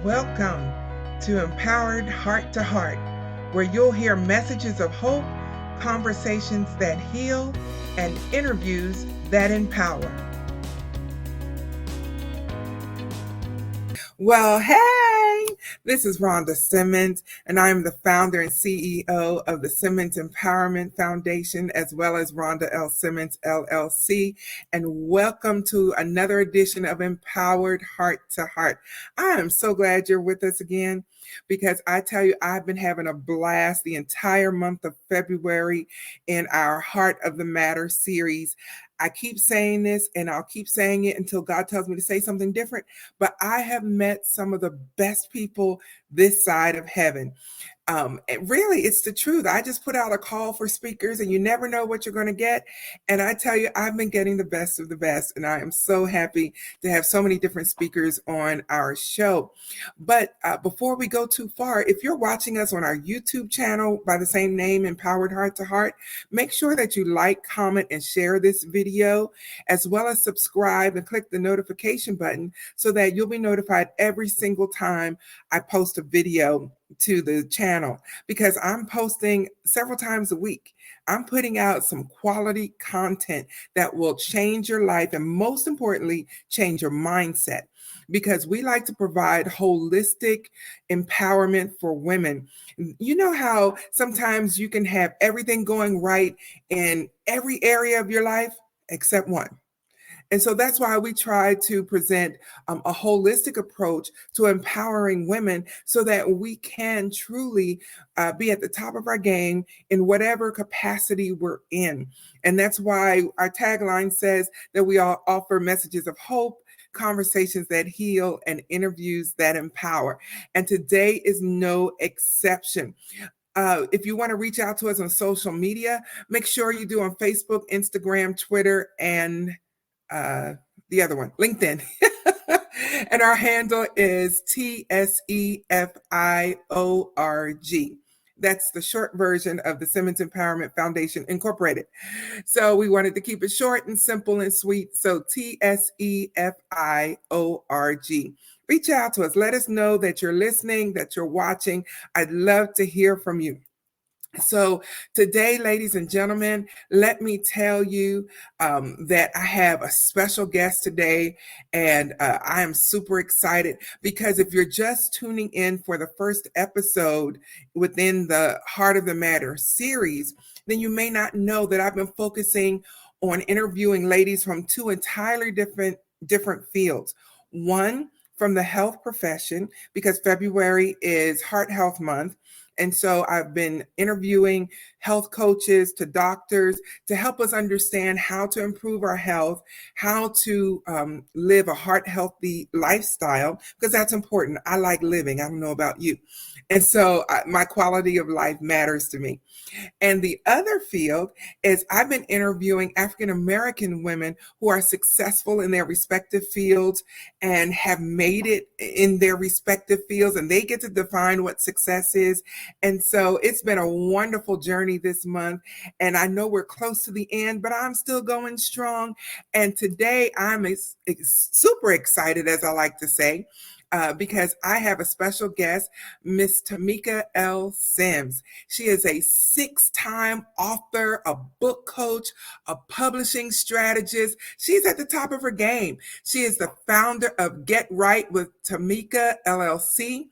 Welcome to Empowered Heart to Heart, where you'll hear messages of hope, conversations that heal, and interviews that empower. Well, hey, this is Rhonda Simmons, and I'm the founder and CEO of the Simmons Empowerment Foundation, as well as Rhonda L. Simmons, LLC. And welcome to another edition of Empowered Heart to Heart. I am so glad you're with us again, because I tell you, I've been having a blast the entire month of February in our Heart of the Matter series. I keep saying this and I'll keep saying it until God tells me to say something different, but I have met some of the best people this side of heaven. Really, it's the truth. I just put out a call for speakers and you never know what you're going to get. And I tell you, I've been getting the best of the best. And I am so happy to have so many different speakers on our show. But before we go too far, if you're watching us on our YouTube channel by the same name, Empowered Heart to Heart, make sure that you like, comment, and share this video, as well as subscribe and click the notification button so that you'll be notified every single time I post a video to the channel, because I'm posting several times a week. I'm putting out some quality content that will change your life and, most importantly, change your mindset, because we like to provide holistic empowerment for women. You know how sometimes you can have everything going right in every area of your life except one. And so that's why we try to present a holistic approach to empowering women so that we can truly be at the top of our game in whatever capacity we're in. And that's why our tagline says that we all offer messages of hope, conversations that heal, and interviews that empower. And today is no exception. If you want to reach out to us on social media, make sure you do on Facebook, Instagram, Twitter, and the other one, LinkedIn. And our handle is TSEFIORG. That's the short version of the Simmons Empowerment Foundation Incorporated. So we wanted to keep it short and simple and sweet. So TSEFIORG. Reach out to us. Let us know that you're listening, that you're watching. I'd love to hear from you. So today, ladies and gentlemen, let me tell you that I have a special guest today, and I am super excited, because if you're just tuning in for the first episode within the Heart of the Matter series, then you may not know that I've been focusing on interviewing ladies from two entirely different fields. One, from the health profession, because February is Heart Health Month. And so I've been interviewing health coaches to doctors to help us understand how to improve our health, how to live a heart healthy lifestyle, because that's important. I like living. I don't know about you. And so my quality of life matters to me. And the other field is I've been interviewing African-American women who are successful in their respective fields and have made it in their respective fields, and they get to define what success is. And so it's been a wonderful journey this month, and I know we're close to the end, but I'm still going strong. And today I'm super excited, as I like to say, because I have a special guest, Miss Tamika L. Sims. She is a 6-time author, a book coach, a publishing strategist. She's at the top of her game. She is the founder of Get Write With Tamika, LLC,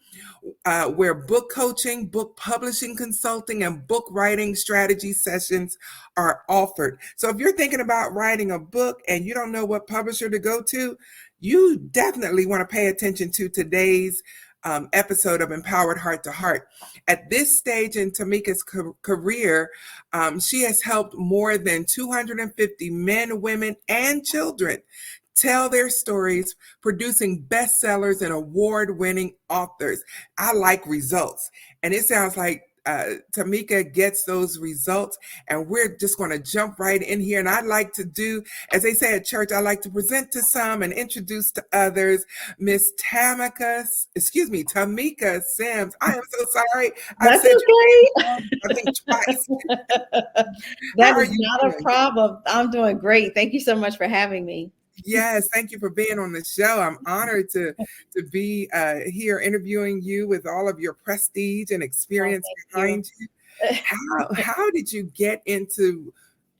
where book coaching, book publishing consulting, and book writing strategy sessions are offered. So if you're thinking about writing a book and you don't know what publisher to go to, you definitely want to pay attention to today's episode of Empowered Heart to Heart. At this stage in Tamika's career, she has helped more than 250 men, women, and children tell their stories, producing bestsellers and award-winning authors. I like results, and it sounds like Tamika gets those results, and we're just going to jump right in here. And I'd like to do, as they say at church, I like to present to some and introduce to others, Miss Tamika Sims. I am so sorry. That's okay. I think twice. That is not a problem. I'm doing great. Thank you so much for having me. Yes, thank you for being on the show. I'm honored to be here interviewing you with all of your prestige and Oh, experience thank you. behind you. How did you get into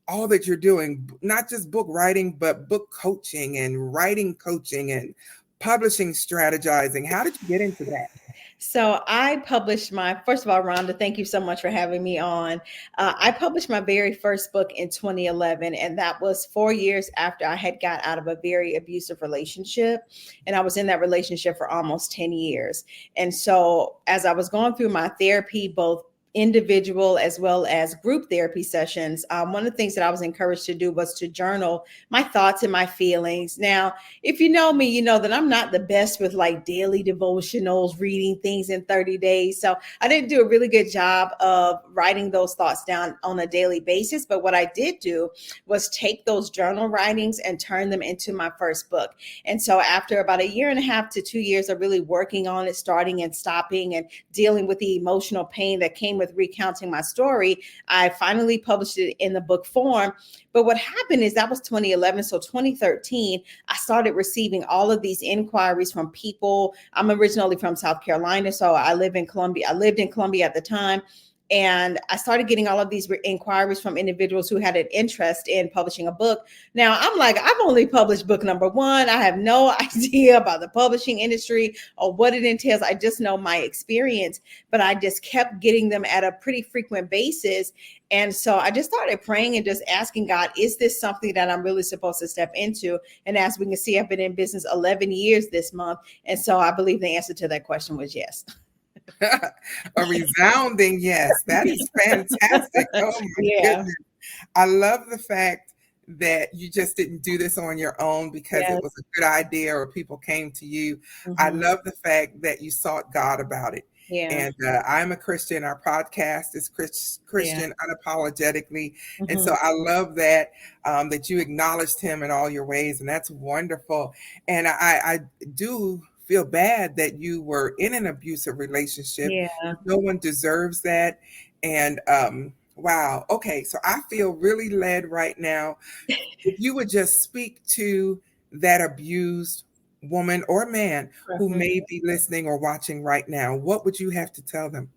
all that you're doing? Not just book writing, but book coaching and writing coaching and publishing strategizing. How did you get into that? So I published first of all, Rhonda, thank you so much for having me on. I published my very first book in 2011, and that was 4 years after I had got out of a very abusive relationship. And I was in that relationship for almost 10 years. And so as I was going through my therapy, both individual as well as group therapy sessions, one of the things that I was encouraged to do was to journal my thoughts and my feelings. Now, if you know me, you know that I'm not the best with like daily devotionals, reading things in 30 days. So I didn't do a really good job of writing those thoughts down on a daily basis. But what I did do was take those journal writings and turn them into my first book. And so after about a year and a half to 2 years of really working on it, starting and stopping and dealing with the emotional pain that came with recounting my story, I finally published it in the book form. But what happened is that was 2011. So 2013, I started receiving all of these inquiries from people. I'm originally from South Carolina, so I live in Columbia. I lived in Columbia at the time. And I started getting all of these inquiries from individuals who had an interest in publishing a book. Now, I'm like, I've only published book number one. I have no idea about the publishing industry or what it entails. I just know my experience, but I just kept getting them at a pretty frequent basis. And so I just started praying and just asking God, is this something that I'm really supposed to step into? And as we can see, I've been in business 11 years this month. And so I believe the answer to that question was yes. A resounding yes. That is fantastic. Oh my Yeah. goodness. I love the fact that you just didn't do this on your own because it was Yes. a good idea or people came to you. I Hmm. love the fact that you sought God about it. Yeah. And I'm a Christian. Our podcast is Yeah. Christian unapologetically. And so Hmm. I love that that you acknowledged him in all your ways. And that's wonderful. And I do feel bad that you were in an abusive relationship. Yeah. No one deserves that. And wow. Okay. So I feel really led right now. If you would just speak to that abused woman or man who may be listening or watching right now, what would you have to tell them?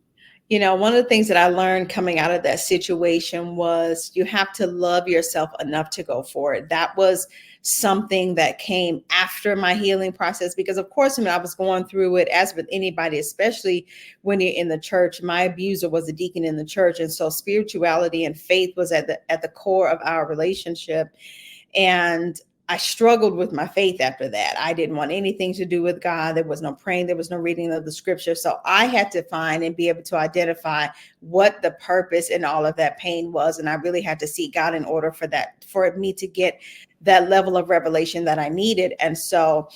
You know, one of the things that I learned coming out of that situation was you have to love yourself enough to go for it. That was something that came after my healing process because, of course, when I was going through it, as with anybody, especially when you're in the church, my abuser was a deacon in the church. And so spirituality and faith was at the core of our relationship. And I struggled with my faith after that. I didn't want anything to do with God. There was no praying, there was no reading of the scripture. So I had to find and be able to identify what the purpose in all of that pain was. And I really had to seek God in order for that, for me to get that level of revelation that I needed. And so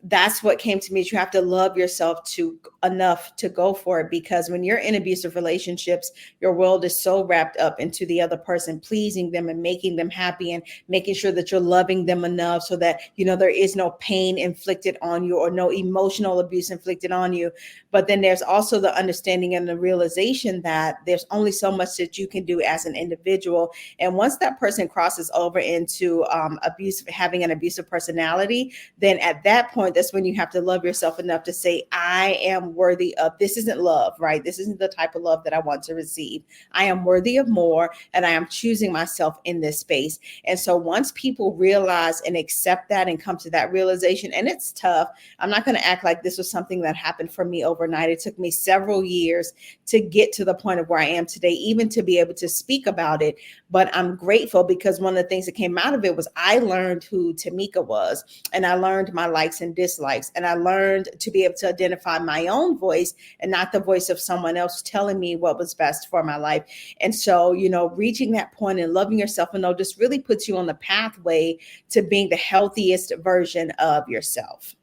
that's what came to me. You have to love yourself to enough to go for it, because when you're in abusive relationships, your world is so wrapped up into the other person, pleasing them and making them happy and making sure that you're loving them enough so that, you know, there is no pain inflicted on you or no emotional abuse inflicted on you. But then there's also the understanding and the realization that there's only so much that you can do as an individual. And once that person crosses over into abusive, having an abusive personality, then at that point, that's when you have to love yourself enough to say, I am worthy of, this isn't love, right? This isn't the type of love that I want to receive. I am worthy of more, and I am choosing myself in this space. And so once people realize and accept that and come to that realization, and it's tough, I'm not going to act like this was something that happened for me overnight. It took me several years to get to the point of where I am today, even to be able to speak about it. But I'm grateful because one of the things that came out of it was I learned who Tamika was, and I learned my likes and dislikes, and I learned to be able to identify my own voice and not the voice of someone else telling me what was best for my life. And so, you know, reaching that point and loving yourself and just really puts you on the pathway to being the healthiest version of yourself.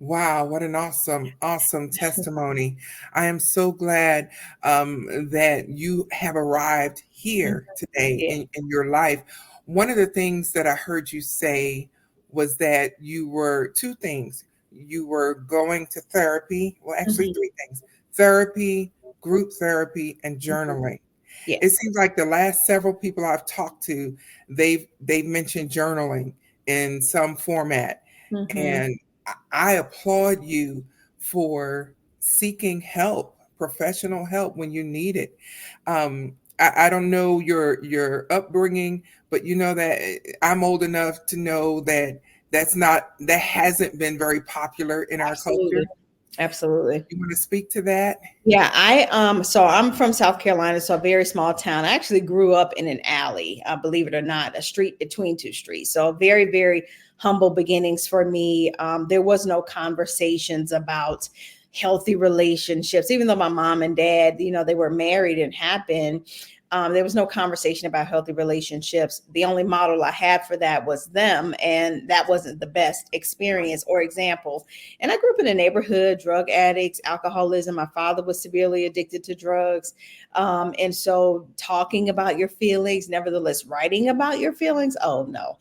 Wow, what an awesome, awesome testimony. I am so glad that you have arrived here today Yeah. in your life. One of the things that I heard you say was that you were two things. You were going to therapy, well, actually, Mhm. three things: therapy, group therapy, and Mhm. journaling. It Yes. seems like the last several people I've talked to, they've mentioned journaling. in some format. Mm-hmm. And I applaud you for seeking help, professional help when you need it. I don't know your upbringing, but you know that I'm old enough to know that that hasn't been very popular in our culture. Absolutely. Absolutely. You want to speak to that? Yeah, so I'm from South Carolina, so a very small town. I actually grew up in an alley, believe it or not, a street between two streets. So very, very humble beginnings for me. There was no conversations about healthy relationships, even though my mom and dad, they were married and had been. There was no conversation about healthy relationships. The only model I had for that was them, and that wasn't the best experience or example. And I grew up in a neighborhood, drug addicts, alcoholism. My father was severely addicted to drugs. And so talking about your feelings, nevertheless, writing about your feelings, oh no.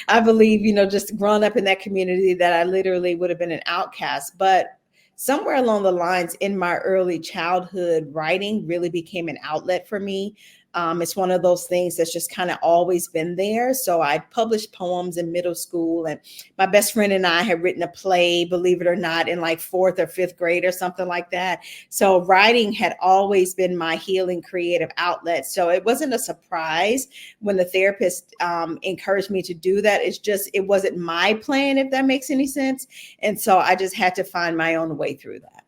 I believe, just growing up in that community that I literally would have been an outcast. But somewhere along the lines in my early childhood, writing really became an outlet for me. It's one of those things that's just kind of always been there. So I published poems in middle school, and my best friend and I had written a play, believe it or not, in like fourth or fifth grade or something like that. So writing had always been my healing creative outlet. So it wasn't a surprise when the therapist encouraged me to do that. It wasn't my plan, if that makes any sense. And so I just had to find my own way through that.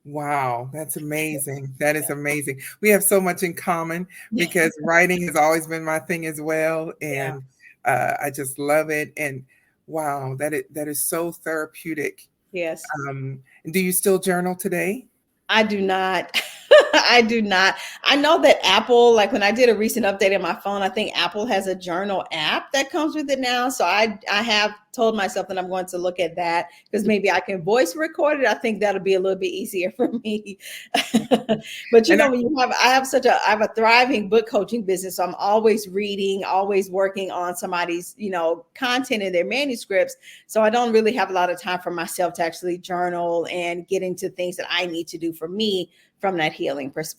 Wow, that's amazing. That is amazing. We have so much in common Yeah. because writing has always been my thing as well, Yeah. and I just love it. And wow, that is so therapeutic. Yes. Do you still journal today? I do not. I do not. I know that Apple, like when I did a recent update on my phone, I think Apple has a journal app that comes with it now. So I have told myself that I'm going to look at that because maybe I can voice record it. I think that'll be a little bit easier for me. But And when I have a thriving book coaching business, so I'm always reading, always working on somebody's, content in their manuscripts. So I don't really have a lot of time for myself to actually journal and get into things that I need to do for me from that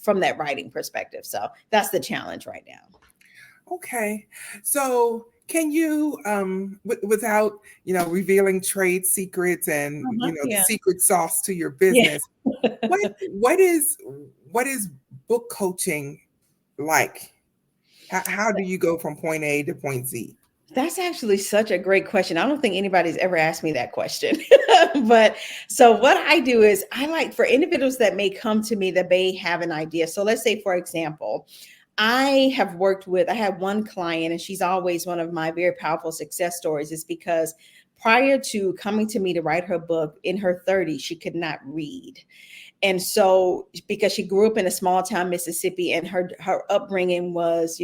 from that writing perspective. So that's the challenge right now. okay, so can you, without revealing trade secrets and the Yeah. secret sauce to your Yeah. business, what what is what is book coaching like? How do you go from point A to point Z? That's actually such a great question. I don't think anybody's ever asked me that question. But so what I do is I like for individuals that may come to me that may have an idea. So let's say, for example, I had one client, and she's always one of my very powerful success stories, is because prior to coming to me to write her book in her 30s, she could not read. And so because she grew up in a small town, Mississippi, and her upbringing was,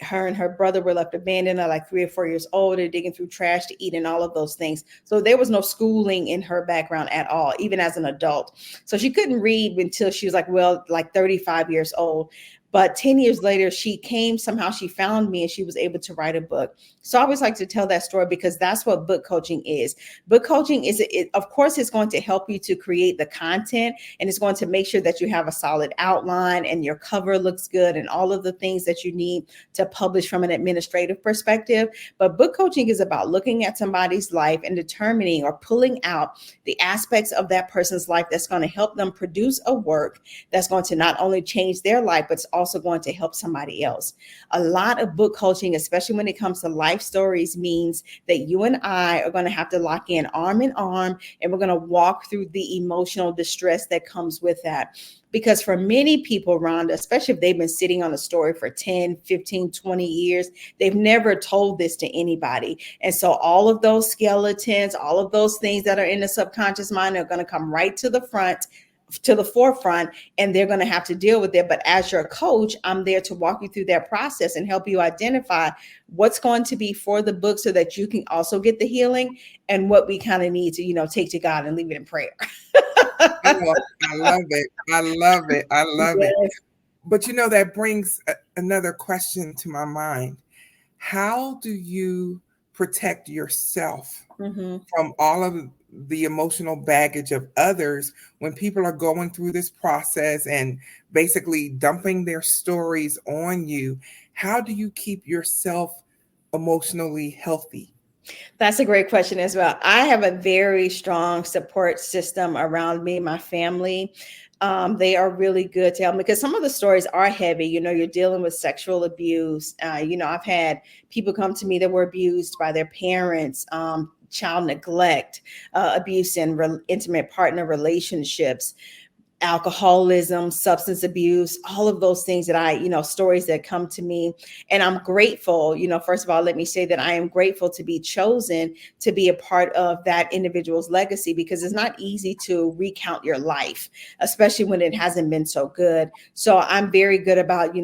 her and her brother were left abandoned at like 3 or 4 years old. They're digging through trash to eat and all of those things. So there was no schooling in her background at all, even as an adult. So she couldn't read until she was like 35 years old. But 10 years later, somehow she found me and she was able to write a book. So I always like to tell that story because that's what book coaching is. Book coaching of course, it's going to help you to create the content, and it's going to make sure that you have a solid outline and your cover looks good and all of the things that you need to publish from an administrative perspective. But book coaching is about looking at somebody's life and determining or pulling out the aspects of that person's life that's going to help them produce a work that's going to not only change their life, but it's also going to help somebody else. A lot of book coaching, especially when it comes to life stories, means that you and I are going to have to lock in arm in arm, and we're going to walk through the emotional distress that comes with that. Because for many people, Rhonda, especially if they've been sitting on a story for 10, 15, 20 years, they've never told this to anybody. And so all of those skeletons, all of those things that are in the subconscious mind are going to come right to the forefront, and they're going to have to deal with it. But as your coach, I'm there to walk you through that process and help you identify what's going to be for the book so that you can also get the healing, and what we kind of need to, take to God and leave it in prayer. Oh, I love it. I love it. I love it. Yes. But that brings another question to my mind. How do you protect yourself Mm-hmm. from all of the emotional baggage of others when people are going through this process and basically dumping their stories on you? How do you keep yourself emotionally healthy? That's a great question as well. I have a very strong support system around me, my family. They are really good to help me because some of the stories are heavy. You're dealing with sexual abuse. I've had people come to me that were abused by their parents, child neglect, abuse in intimate partner relationships, alcoholism, substance abuse, all of those things that stories that come to me. And I'm grateful, first of all, let me say that I am grateful to be chosen to be a part of that individual's legacy, because it's not easy to recount your life, especially when it hasn't been so good. So I'm very good about,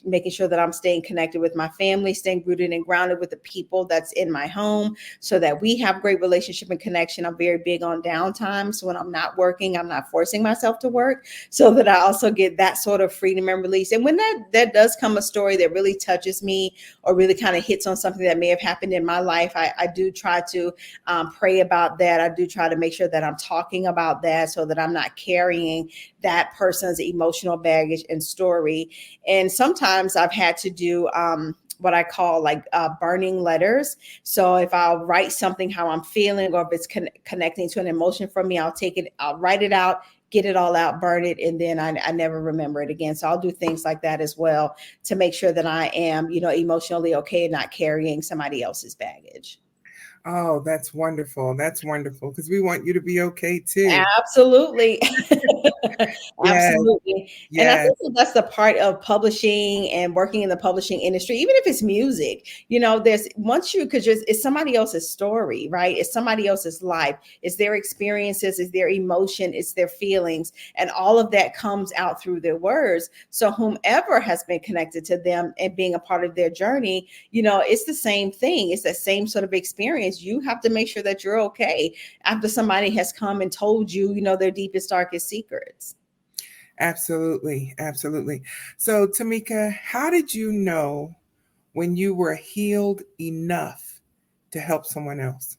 making sure that I'm staying connected with my family, staying rooted and grounded with the people that's in my home so that we have great relationship and connection. I'm very big on downtime. So when I'm not working, I'm not forcing myself to work, so that I also get that sort of freedom and release. And when that does come a story that really touches me or really kind of hits on something that may have happened in my life, I do try to pray about that. I do try to make sure that I'm talking about that so that I'm not carrying that person's emotional baggage and story. And sometimes I've had to do what I call like burning letters. So if I'll write something, how I'm feeling, or if it's connecting to an emotion for me, I'll take it, I'll write it out, get it all out, burn it, and then I never remember it again. So I'll do things like that as well to make sure that I am, emotionally okay and not carrying somebody else's baggage. Oh, that's wonderful. That's wonderful because we want you to be okay too. Absolutely. Yes, Absolutely. And I yes. think that's the part of publishing and working in the publishing industry, even if it's music, there's once you, because it's somebody else's story, right? It's somebody else's life. It's their experiences, it's their emotion, it's their feelings. And all of that comes out through their words. So whomever has been connected to them and being a part of their journey, it's the same thing. It's the same sort of experience. You have to make sure that you're okay after somebody has come and told you, their deepest, darkest secrets. Absolutely. Absolutely. So, Tamika, how did you know when you were healed enough to help someone else?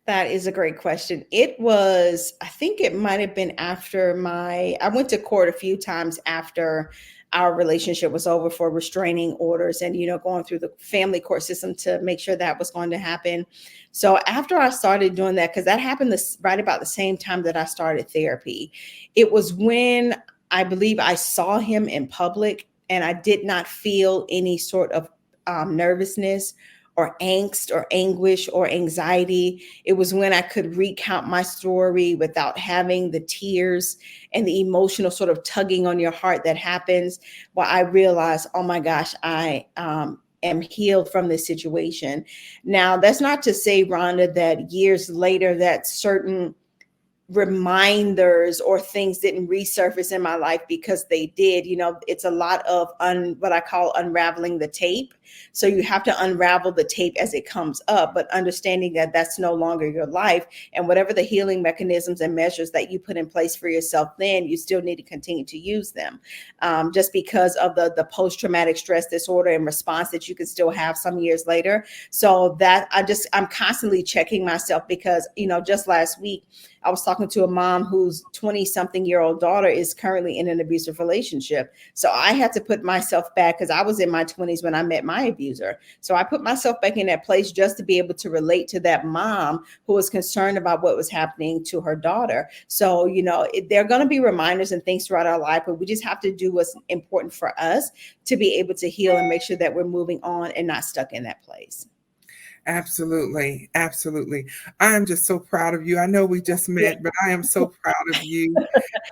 That is a great question. It was, I think it might have been after I went to court a few times after our relationship was over for restraining orders and, going through the family court system to make sure that was going to happen. So after I started doing that, because that happened right about the same time that I started therapy, it was when I believe I saw him in public and I did not feel any sort of nervousness or angst or anguish or anxiety. It was when I could recount my story without having the tears and the emotional sort of tugging on your heart that happens. Well, I realized, oh my gosh, I am healed from this situation. Now, that's not to say, Rhonda, that years later that certain reminders or things didn't resurface in my life, because they did. It's a lot of what I call unraveling the tape. So you have to unravel the tape as it comes up, but understanding that that's no longer your life, and whatever the healing mechanisms and measures that you put in place for yourself, then you still need to continue to use them, just because of the post-traumatic stress disorder and response that you can still have some years later. So that I'm constantly checking myself, because just last week I was talking to a mom whose 20-something-year-old daughter is currently in an abusive relationship. So I had to put myself back, because I was in my 20s when I met my abuser. So I put myself back in that place just to be able to relate to that mom who was concerned about what was happening to her daughter. So, there are going to be reminders and things throughout our life, but we just have to do what's important for us to be able to heal and make sure that we're moving on and not stuck in that place. Absolutely. Absolutely. I am just so proud of you. I know we just met, but I am so proud of you,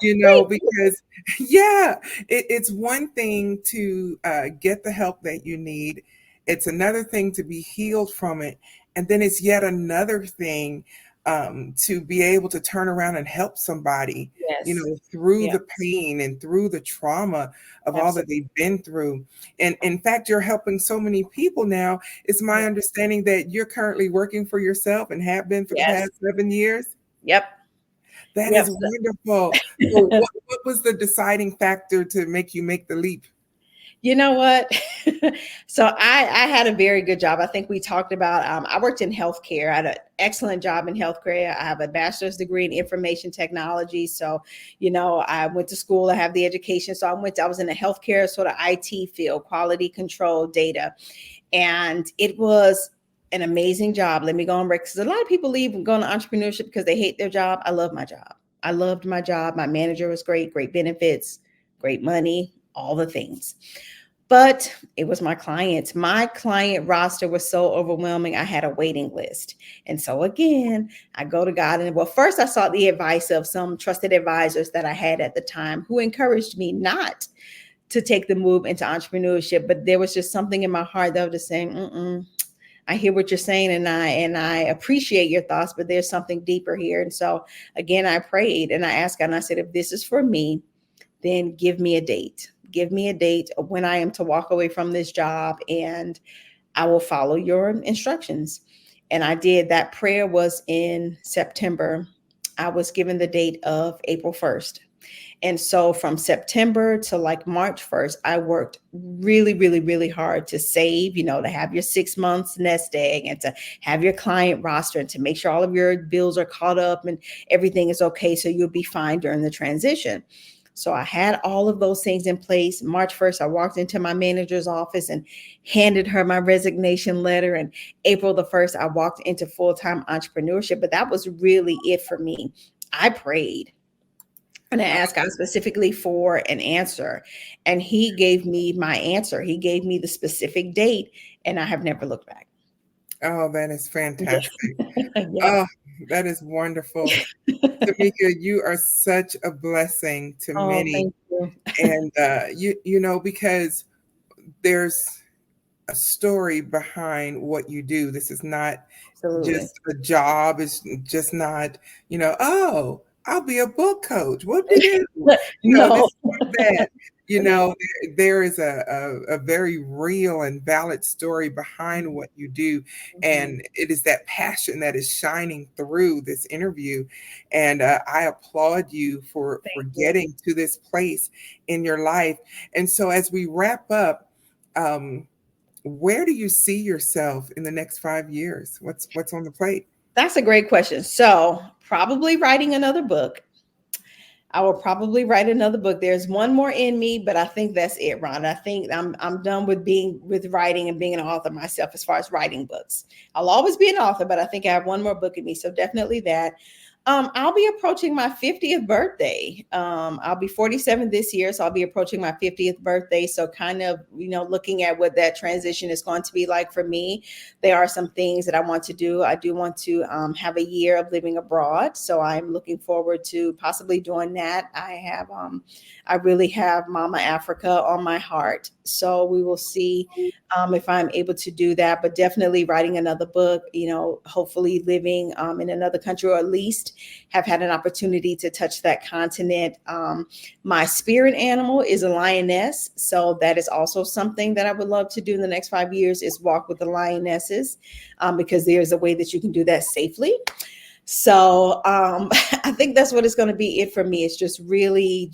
because, yeah, it's one thing to get the help that you need. It's another thing to be healed from it. And then it's yet another thing to be able to turn around and help somebody, Yes. through Yeah, the pain and through the trauma of all that absolutely. they've been through. And in fact, you're helping so many people now. It's my understanding that you're currently working for yourself and have been for the Yes. past 7 years. Yep. That Yep. is wonderful. So what was the deciding factor to make you make the leap? You know what? So I had a very good job. I think we talked about, I worked in healthcare. I had an excellent job in healthcare. I have a bachelor's degree in information technology. So, I went to school, I have the education. So I was in the healthcare sort of IT field, quality control, data. And it was an amazing job. Let me go on record, because a lot of people leave and go into entrepreneurship because they hate their job. I love my job. I loved my job. My manager was great, great benefits, great money, all the things. But it was my clients. My client roster was so overwhelming. I had a waiting list. And so again, I go to God, and well, first I sought the advice of some trusted advisors that I had at the time who encouraged me not to take the move into entrepreneurship. But there was just something in my heart that was just saying, I hear what you're saying, and I appreciate your thoughts, but there's something deeper here. And so again, I prayed and I asked God, and I said, if this is for me, then give me a date. Give me a date of when I am to walk away from this job, and I will follow your instructions. And I did. That prayer was in September. I was given the date of April 1st. And so from September to like March 1st, I worked really, really, really hard to save, to have your 6 months nest egg, and to have your client roster, and to make sure all of your bills are caught up and everything is okay, so you'll be fine during the transition. So I had all of those things in place. March 1st, I walked into my manager's office and handed her my resignation letter. And April the 1st, I walked into full-time entrepreneurship. But that was really it for me. I prayed and I asked God specifically for an answer. And he gave me my answer. He gave me the specific date, and I have never looked back. Oh, that is fantastic. Yeah. Oh, that is wonderful. Tamika, you are such a blessing to many. Thank you. And because there's a story behind what you do. This is not Absolutely. just a job. It's just not, oh, I'll be a book coach. What do you do? No. This is not that. There is a very real and valid story behind what you do. And it is that passion that is shining through this interview. And I applaud you for getting to this place in your life. And so as we wrap up, where do you see yourself in the next 5 years? What's on the plate? That's a great question. So probably writing another book. I will probably write another book. There's one more in me, but I think that's it, Ron. I think I'm done with writing and being an author myself as far as writing books. I'll always be an author, but I think I have one more book in me. So definitely that. I'll be approaching my 50th birthday. I'll be 47 this year, so I'll be approaching my 50th birthday. So kind of, looking at what that transition is going to be like for me. There are some things that I want to do. I do want to have a year of living abroad. So I'm looking forward to possibly doing that. I really have Mama Africa on my heart. So we will see if I'm able to do that, but definitely writing another book, hopefully living in another country, or at least have had an opportunity to touch that continent. My spirit animal is a lioness. So that is also something that I would love to do in the next 5 years, is walk with the lionesses, because there's a way that you can do that safely. So I think that's what it's going to be it for me. It's just really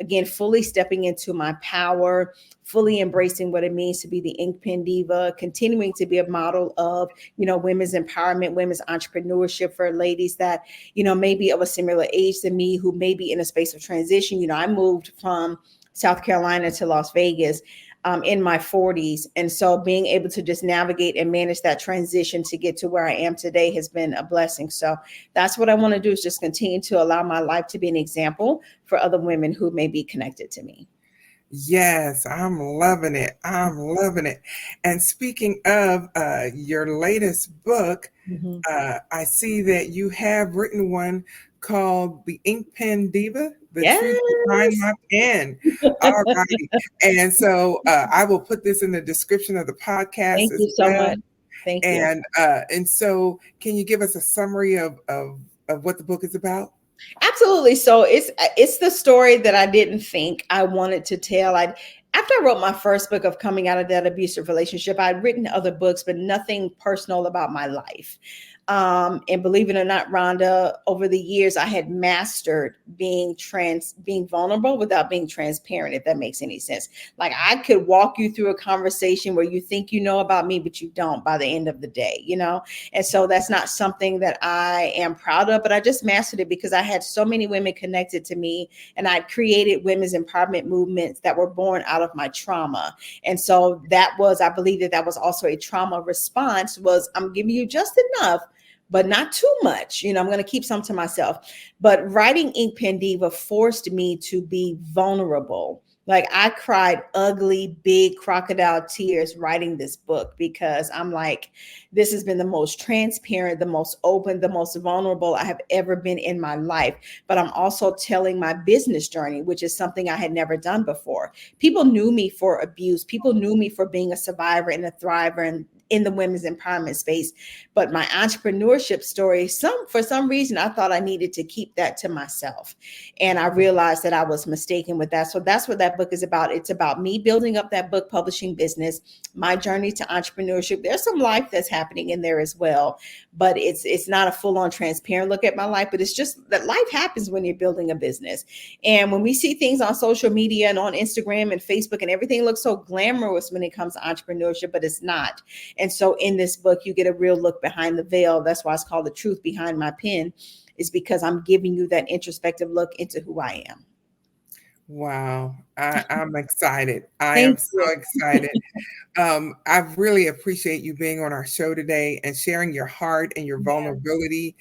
again, fully stepping into my power, fully embracing what it means to be the ink pen diva, continuing to be a model of, women's empowerment, women's entrepreneurship for ladies that, may be of a similar age to me, who may be in a space of transition. I moved from South Carolina to Las Vegas in my 40s. And so being able to just navigate and manage that transition to get to where I am today has been a blessing. So that's what I want to do, is just continue to allow my life to be an example for other women who may be connected to me. Yes, I'm loving it. I'm loving it. And speaking of your latest book, I see that you have written one called The Ink Pen Diva, The Truth Behind My Pen. All righty. And so I will put this in the description of the podcast. Thank you so much. Thank you. And so can you give us a summary of what the book is about? Absolutely. So it's the story that I didn't think I wanted to tell. After I wrote my first book of coming out of that abusive relationship, I'd written other books, but nothing personal about my life. And believe it or not, Rhonda, over the years, I had mastered being vulnerable without being transparent, if that makes any sense. Like I could walk you through a conversation where you think you know about me, but you don't by the end of the day, you know? And so that's not something that I am proud of, but I just mastered it because I had so many women connected to me, and I created women's empowerment movements that were born out of my trauma. And so that was, I believe that was also a trauma response, was I'm giving you just enough, but not too much. You know, I'm going to keep some to myself. But writing Ink Pen Diva forced me to be vulnerable. Like I cried ugly, big crocodile tears writing this book, because I'm like, this has been the most transparent, the most open, the most vulnerable I have ever been in my life. But I'm also telling my business journey, which is something I had never done before. People knew me for abuse. People knew me for being a survivor and a thriver and in the women's empowerment space. But my entrepreneurship story, for some reason, I thought I needed to keep that to myself. And I realized that I was mistaken with that. So that's what that book is about. It's about me building up that book publishing business, my journey to entrepreneurship. There's some life that's happening in there as well, but it's not a full-on transparent look at my life, but it's just that life happens when you're building a business. And when we see things on social media and on Instagram and Facebook, and everything looks so glamorous when it comes to entrepreneurship, but it's not. And so in this book, you get a real look behind the veil. That's why it's called The Truth Behind My Pen, is because I'm giving you that introspective look into who I am. Wow. I'm excited. I Thank am so you. excited. I really appreciate you being on our show today and sharing your heart and your vulnerability,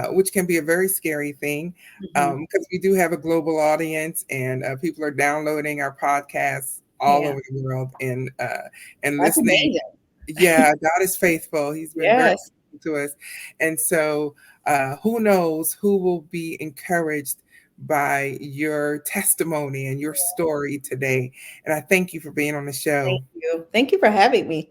which can be a very scary thing, because we do have a global audience, and people are downloading our podcasts all over the world and That's listening. amazing. Yeah, God is faithful. He's been very Yes. faithful to us. And so who knows who will be encouraged by your testimony and your story today. And I thank you for being on the show. Thank you. Thank you for having me.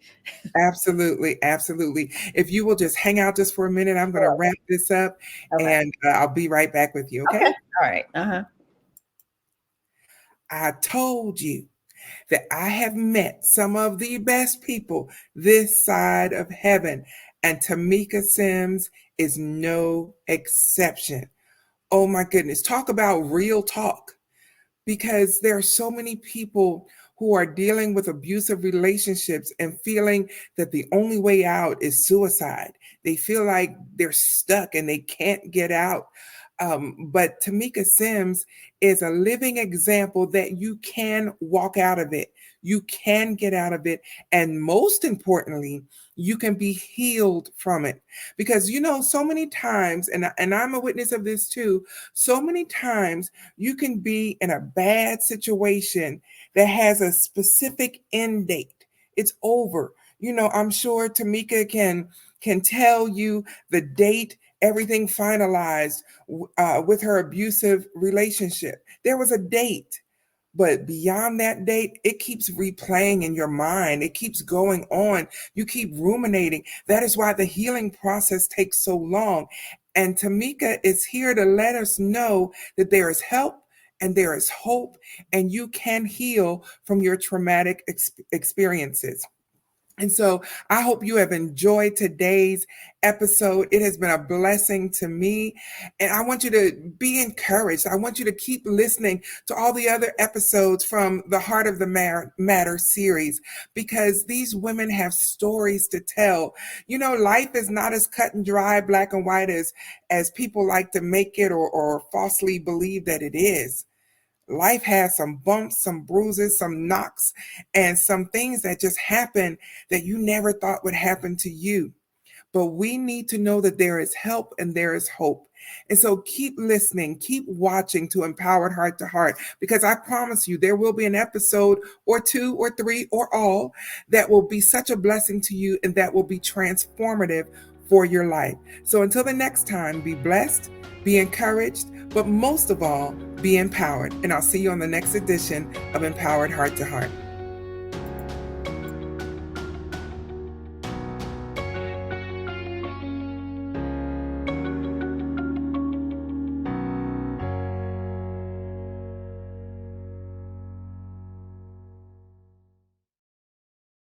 Absolutely. Absolutely. If you will just hang out just for a minute, I'm going to Sure. wrap this up Okay. and I'll be right back with you. Okay. Okay. All right. I told you that I have met some of the best people this side of heaven, and Tamika Sims is no exception. Oh my goodness. Talk about real talk, because there are so many people who are dealing with abusive relationships and feeling that the only way out is suicide. They feel like they're stuck and they can't get out. But Tamika Sims is a living example that you can walk out of it. You can get out of it. And most importantly, you can be healed from it. Because, you know, so many times, and I'm a witness of this too, so many times you can be in a bad situation that has a specific end date. It's over. You know, I'm sure Tamika can tell you the date everything finalized with her abusive relationship. There was a date. But beyond that date, it keeps replaying in your mind. It keeps going on. You keep ruminating. That is why the healing process takes so long. And Tamika is here to let us know that there is help and there is hope, and you can heal from your traumatic experiences. And so I hope you have enjoyed today's episode. It has been a blessing to me. And I want you to be encouraged. I want you to keep listening to all the other episodes from the Heart of the Matter series, because these women have stories to tell. You know, life is not as cut and dry, black and white as people like to make it or falsely believe that it is. Life has some bumps, some bruises, some knocks, and some things that just happen that you never thought would happen to you. But we need to know that there is help and there is hope. And so keep listening, keep watching to Empowered Heart to Heart, because I promise you there will be an episode or two or three or all that will be such a blessing to you and that will be transformative for your life. So until the next time, be blessed, be encouraged, but most of all, be empowered. And I'll see you on the next edition of Empowered Heart to Heart.